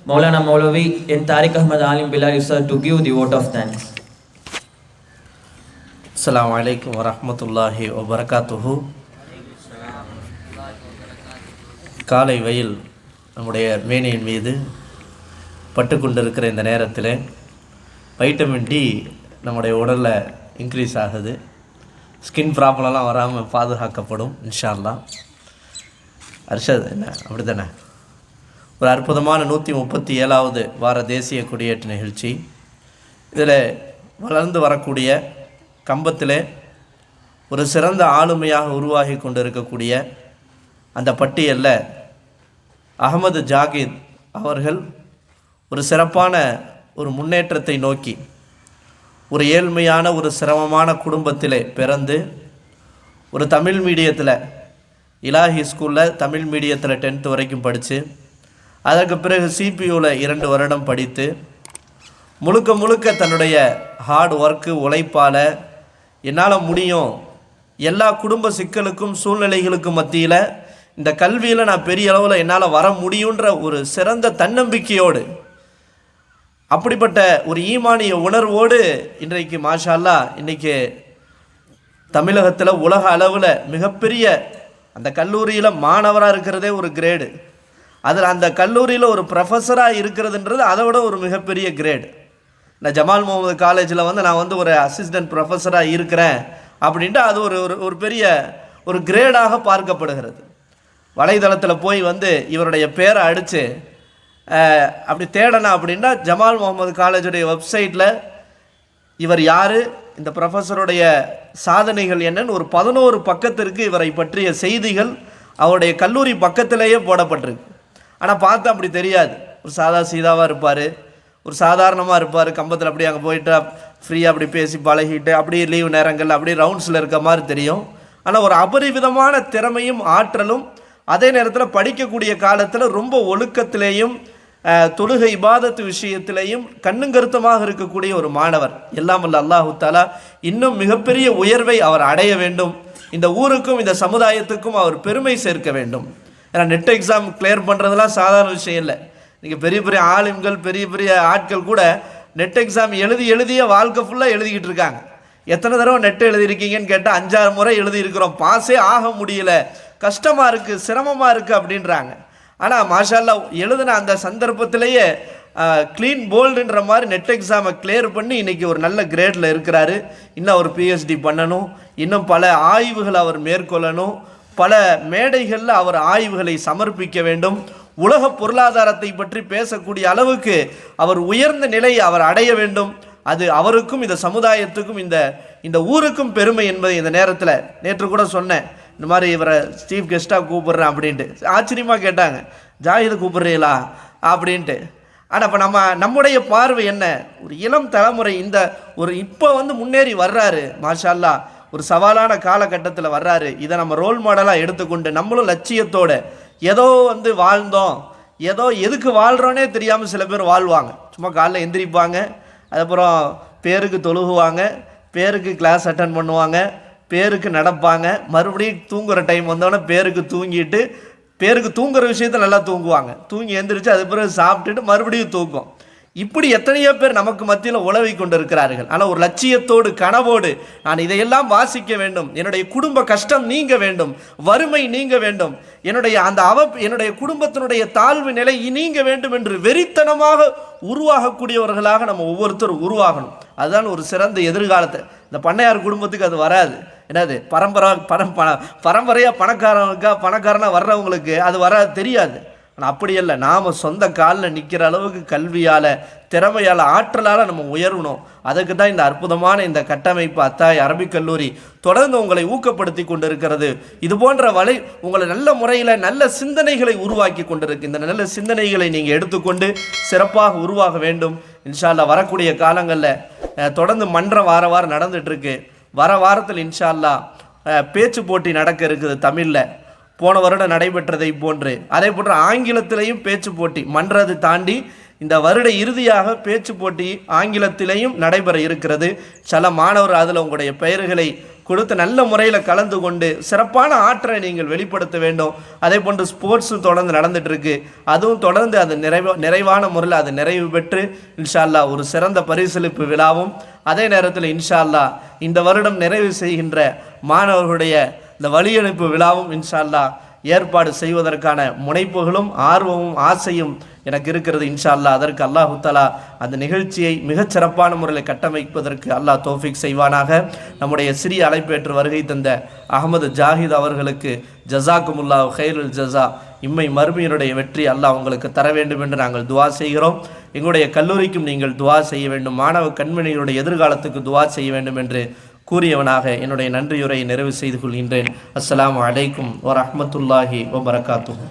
Maulana Maulavi and Tariq Ahmad Alim Bilal sir to give the vote of thanks. Assalamu alaikum wa rahmatullahi wa barakatuhu. காலை வெயில் நம்முடைய மேனியின் மீது பட்டு கொண்டிருக்கிற இந்த நேரத்தில் வைட்டமின் டி நம்முடைய உடலில் இன்க்ரீஸ் ஆகுது. ஸ்கின் ப்ராப்ளம்லாம் வராமல் பாதுகாக்கப்படும் இன்ஷா அல்லாஹ். அர்ஷத் என்ன அப்படி தானே? ஒரு அற்புதமான 137வது வார தேசிய கொடியேற்ற நிகழ்ச்சி. இதில் வளர்ந்து வரக்கூடிய கம்பத்தில் ஒரு சிறந்த ஆளுமையாக உருவாகி கொண்டு இருக்கக்கூடிய அந்த பட்டியலில் அகமது ஜாகித் அவர்கள் ஒரு சிறப்பான ஒரு முன்னேற்றத்தை நோக்கி ஒரு ஏழ்மையான ஒரு சிரமமான குடும்பத்தில் பிறந்து ஒரு தமிழ் மீடியத்தில் இலாஹி ஸ்கூலில் தமிழ் மீடியத்தில் 10th வரைக்கும் படித்து அதற்கு பிறகு சிபியூவில் 2 வருடம் படித்து முழுக்க முழுக்க தன்னுடைய ஹார்ட் ஒர்க்கு உழைப்பால் என்னால் முடியும், எல்லா குடும்ப சிக்கலுக்கும் சூழ்நிலைகளுக்கும் மத்தியில் இந்த கல்வியில் நான் பெரிய அளவில் என்னால் வர முடியுன்ற ஒரு சிறந்த தன்னம்பிக்கையோடு, அப்படிப்பட்ட ஒரு ஈமானிய உணர்வோடு இன்றைக்கு மாஷா அல்லாஹ் இன்றைக்கி தமிழகத்தில் உலக அளவில் மிகப்பெரிய அந்த கல்லூரியில் மாணவராக இருக்கிறதே ஒரு கிரேடு. அதில் அந்த கல்லூரியில் ஒரு ப்ரொஃபஸராக இருக்கிறதுன்றது அதை விட ஒரு மிகப்பெரிய கிரேடு. நான் ஜமால் முகமது காலேஜில் நான் ஒரு அசிஸ்டன்ட் ப்ரொஃபஸராக இருக்கிறேன் அப்படின்ட்டு அது ஒரு பெரிய ஒரு கிரேடாக பார்க்கப்படுகிறது. வலைதளத்தில் போய் இவருடைய பேரை அடித்து அப்படி தேடணும் அப்படின்னா ஜமால் முகமது காலேஜுடைய வெப்சைட்டில் இவர் யார், இந்த ப்ரொஃபஸருடைய சாதனைகள் என்னன்னு ஒரு 11 பக்கத்திற்கு இவரை பற்றிய செய்திகள் அவருடைய கல்லூரி பக்கத்திலேயே போடப்பட்டிருக்கு. ஆனால் பார்த்தா அப்படி தெரியாது. ஒரு சீதாவாக இருப்பார், ஒரு சாதாரணமாக இருப்பார். கம்பத்தில் அப்படி அங்கே போயிட்டு ஃப்ரீயாக அப்படி பேசி பழகிட்டு அப்படியே லீவு நேரங்கள் அப்படியே ரவுண்ட்ஸில் இருக்க மாதிரி தெரியும். ஆனால் ஒரு அபரிவிதமான திறமையும் ஆற்றலும், அதே நேரத்தில் படிக்கக்கூடிய காலத்தில் ரொம்ப ஒழுக்கத்திலேயும் தொழுகை இபாதத்து விஷயத்திலேயும் கண்ணுங்கருத்தமாக இருக்கக்கூடிய ஒரு மாணவர். எல்லாம் வல்ல அல்லாஹு தஆலா இன்னும் மிகப்பெரிய உயர்வை அவர் அடைய வேண்டும். இந்த ஊருக்கும் இந்த சமுதாயத்துக்கும் அவர் பெருமை சேர்க்க வேண்டும். ஏன்னா நெட் எக்ஸாம் கிளியர் பண்ணுறதுலாம் சாதாரண விஷயம் இல்லை. நீங்கள் பெரிய பெரிய ஆளும்கள் பெரிய பெரிய ஆட்கள் கூட நெட் எக்ஸாம் எழுதிய வாழ்க்கை ஃபுல்லாக எழுதிக்கிட்டு இருக்காங்க. எத்தனை தடவை நெட் எழுதியிருக்கீங்கன்னு கேட்டால் 5-6 முறை எழுதியிருக்கிறோம், பாஸே ஆக முடியல, கஷ்டமாக இருக்குது, சிரமமாக இருக்குது அப்படின்றாங்க. ஆனால் மாஷா அல்லாஹ் எழுதின அந்த சந்தர்ப்பத்திலேயே க்ளீன் போல்டுன்ற மாதிரி நெட் எக்ஸாமை கிளியர் பண்ணி இன்றைக்கி ஒரு நல்ல கிரேடில் இருக்கிறாரு. இன்னும் அவர் பிஹெச்டி பண்ணணும், இன்னும் பல ஆய்வுகளை அவர் மேற்கொள்ளணும், பல மேடைகளில் அவர் ஆய்வுகளை சமர்ப்பிக்க வேண்டும். உலக பொருளாதாரத்தை பற்றி பேசக்கூடிய அளவுக்கு அவர் உயர்ந்த நிலையை அவர் அடைய வேண்டும். அது அவருக்கும் இந்த சமுதாயத்துக்கும் இந்த ஊருக்கும் பெருமை என்பதை இந்த நேரத்தில் நேற்று கூட சொன்னேன். இந்த மாதிரி இவரை சீஃப் கெஸ்ட்டாக கூப்பிட்றேன் அப்படின்ட்டு ஆச்சரியமாக கேட்டாங்க, ஜாகிதை கூப்பிட்றீங்களா அப்படின்ட்டு. ஆனால் இப்போ நம்முடைய பார்வை என்ன, ஒரு இளம் தலைமுறை இந்த ஒரு இப்போ முன்னேறி வர்றாரு மாஷா அல்லாஹ், ஒரு சவாலான காலகட்டத்தில் வர்றாரு. இதை நம்ம ரோல் மாடலாக எடுத்துக்கொண்டு நம்மளும் லட்சியத்தோடு ஏதோ வாழ்ந்தோம், ஏதோ எதுக்கு வாழ்கிறோன்னே தெரியாமல் சில பேர் வாழ்வாங்க. சும்மா காலைல எந்திரிப்பாங்க, அதுக்கப்புறம் பேருக்கு தொழுகுவாங்க, பேருக்கு கிளாஸ் அட்டன் பண்ணுவாங்க, பேருக்கு நடப்பாங்க, மறுபடியும் தூங்குகிற டைம் வந்தோடனே பேருக்கு தூங்கிட்டு, பேருக்கு தூங்குகிற விஷயத்தை நல்லா தூங்குவாங்க, தூங்கி எந்திரிச்சு அது பிறகு சாப்பிட்டுட்டு மறுபடியும் தூக்கம். இப்படி எத்தனையோ பேர் நமக்கு மத்தியில் உழவை கொண்டு இருக்கிறார்கள். ஆனால் ஒரு லட்சியத்தோடு கனவோடு நான் இதையெல்லாம் வாசிக்க வேண்டும், என்னுடைய குடும்ப கஷ்டம் நீங்க வேண்டும், வறுமை நீங்க வேண்டும், என்னுடைய குடும்பத்தினுடைய தாழ்வு நிலை நீங்க வேண்டும் என்று வெறித்தனமாக உருவாகக்கூடியவர்களாக நம்ம ஒவ்வொருத்தரும் உருவாகணும். அதுதான் ஒரு சிறந்த எதிர்காலத்தை. இந்த பண்ணையார் குடும்பத்துக்கு அது வராது. என்னது பரம்பரையாக பணக்காரனாக வர்றவங்களுக்கு அது வராது, தெரியாது. ஆனால் அப்படி இல்லை, நாம் சொந்த காலில் நிற்கிற அளவுக்கு கல்வியால், திறமையால், ஆற்றலால் நம்ம உயரணும். அதுக்கு தான் இந்த அற்புதமான இந்த கட்டமைப்பு அத்தாய் அரபிக் கல்லூரி தொடர்ந்து உங்களை ஊக்கப்படுத்தி கொண்டிருக்கிறது. இது போன்ற உங்களை நல்ல முறையில் நல்ல சிந்தனைகளை உருவாக்கி கொண்டிருக்கு. இந்த நல்ல சிந்தனைகளை நீங்கள் எடுத்துக்கொண்டு சிறப்பாக உருவாக வேண்டும். இன்ஷா அல்லாஹ் வரக்கூடிய காலங்களில் தொடர்ந்து மன்றம் வாரம் நடந்துகிட்ருக்கு. வர வாரத்தில் இன்ஷா அல்லாஹ் பேச்சு போட்டி நடக்க இருக்குது தமிழில். போன வருடம் நடைபெற்றதை போன்று அதே போன்று ஆங்கிலத்திலையும் பேச்சு போட்டி மன்றதை தாண்டி இந்த வருட இறுதியாக பேச்சு போட்டி ஆங்கிலத்திலையும் நடைபெற இருக்கிறது. சில மாணவர் அதில் உங்களுடைய பெயர்களை கொடுத்து நல்ல முறையில் கலந்து கொண்டு சிறப்பான ஆற்றலை நீங்கள் வெளிப்படுத்த வேண்டும். அதே போன்று ஸ்போர்ட்ஸும் தொடர்ந்து நடந்துட்டு இருக்கு. அதுவும் தொடர்ந்து அது நிறைவான முறையில் அது நிறைவு பெற்று இன்ஷா அல்லாஹ் ஒரு சிறந்த பரிசளிப்பு விழாவும், அதே நேரத்தில் இன்ஷா அல்லாஹ் இந்த வருடம் நிறைவு செய்கின்ற மாணவர்களுடைய இந்த வழியனுப்பு விழாவும் இன்ஷா அல்லாஹ் ஏற்பாடு செய்வதற்கான முனைப்புகளும் ஆர்வமும் ஆசையும் எனக்கு இருக்கிறது. இன்ஷா அல்லாஹ் அதற்கு அல்லாஹு தஆலா அந்த நிகழ்ச்சியை மிகச் சிறப்பான முறையில் கட்டமைப்பதற்கு அல்லாஹ் தௌஃபீக் செய்வானாக. நம்முடைய சிறிய அழைப்பேற்று வருகை தந்த அகமது ஜாஹித் அவர்களுக்கு ஜஸாக்குமுல்லாஹ் ஹைருல் ஜஸா, இம்மை மறுமையினுடைய வெற்றி அல்லாஹ் உங்களுக்கு தர வேண்டும் என்று நாங்கள் துவா செய்கிறோம். எங்களுடைய கல்லூரிக்கும் நீங்கள் துவா செய்ய வேண்டும், மாணவ கண்மணிகளுடைய எதிர்காலத்துக்கு துவா செய்ய வேண்டும் என்று கூறியவனாக என்னுடைய நன்றியுரையை நிறைவு செய்து கொள்கின்றேன். அஸ்ஸலாமு அலைக்கும் வரஹ்மத்துல்லாஹி வபரகாத்துஹு.